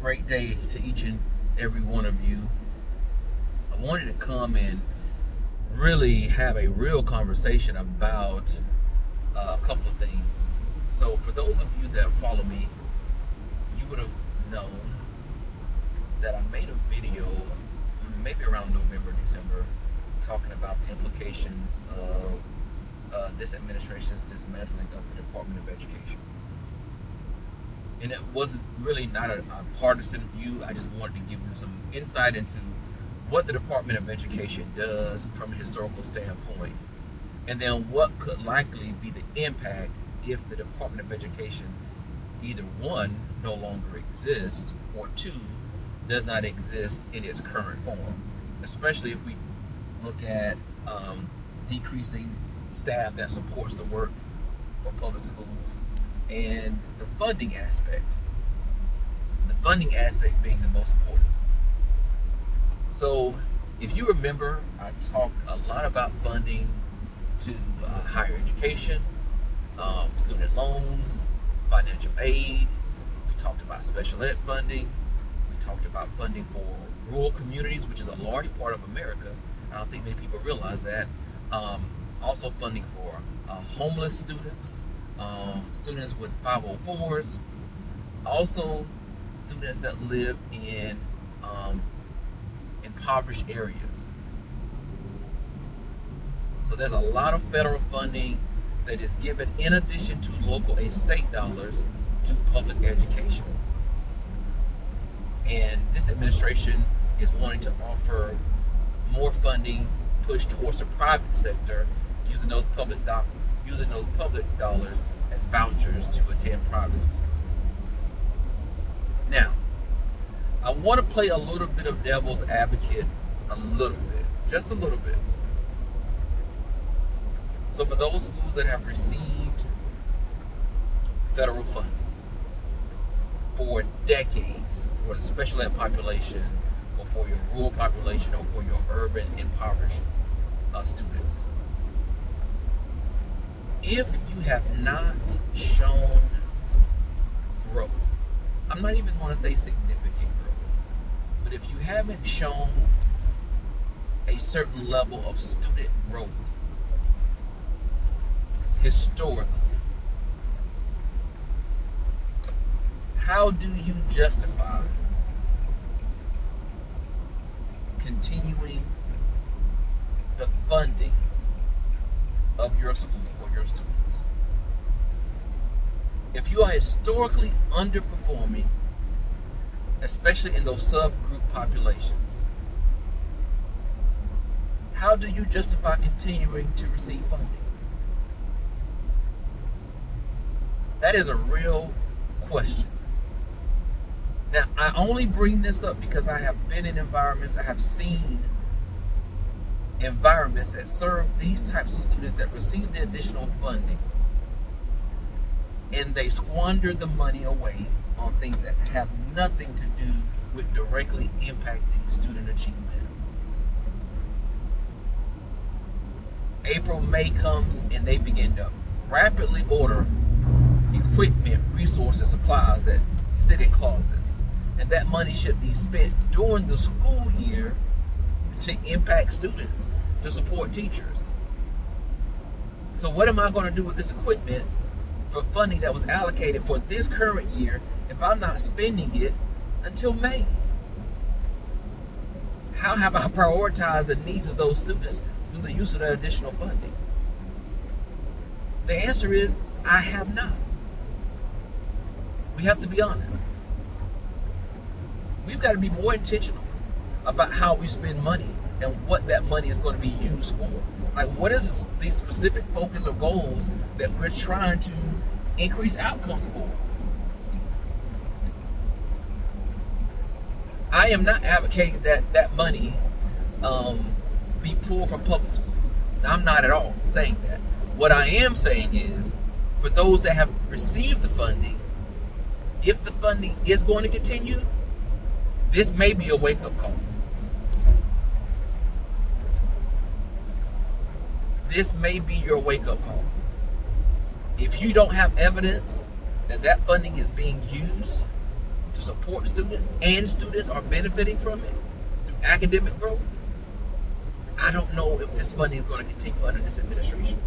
great day to each and every one of you. I wanted to come and really have a real conversation about a couple of things. So for those of you that follow me, you would have known that I made a video maybe around November, December, talking about the implications of this administration's dismantling of the Department of Education. And it was really not a partisan view. I just wanted to give you some insight into what the Department of Education does from a historical standpoint, and then what could likely be the impact if the Department of Education either one, no longer exists, or two, does not exist in its current form, especially if we look at decreasing staff that supports the work for public schools and the funding aspect being the most important. So if you remember, I talked a lot about funding to higher education, student loans, financial aid. We talked about special ed funding. We talked about funding for rural communities, which is a large part of America. I don't think many people realize that. Also funding for homeless students, students with 504s, also students that live in impoverished areas. So there's a lot of federal funding that is given in addition to local and state dollars to public education. And this administration is wanting to offer more funding pushed towards the private sector, using those public dollars as vouchers to attend private schools. Now, I want to play a little bit of devil's advocate, just a little bit. So for those schools that have received federal funding for decades, for the special ed population, or for your rural population, or for your urban impoverished students, if you have not shown growth, I'm not even going to say significant growth, but if you haven't shown a certain level of student growth historically, how do you justify continuing the funding of your school or your students? If you are historically underperforming, especially in those subgroup populations, how do you justify continuing to receive funding? That is a real question. Now, I only bring this up because I have been in environments, I have seen environments that serve these types of students that receive the additional funding, and they squander the money away on things that have nothing to do with directly impacting student achievement. April, May comes and they begin to rapidly order equipment, resources, supplies that sit in closets. And that money should be spent during the school year to impact students, to support teachers. So what am I going to do with this equipment for funding that was allocated for this current year if I'm not spending it until May? How have I prioritized the needs of those students through the use of that additional funding? The answer is, I have not. We have to be honest. We've got to be more intentional about how we spend money and what that money is going to be used for. Like, what is the specific focus or goals that we're trying to increase outcomes for? I am not advocating that money be pulled from public schools. I'm not at all saying that. What I am saying is, for those that have received the funding, if the funding is going to continue, this may be a wake-up call. This may be your wake-up call. If you don't have evidence that that funding is being used to support students, and students are benefiting from it through academic growth, I don't know if this funding is going to continue under this administration.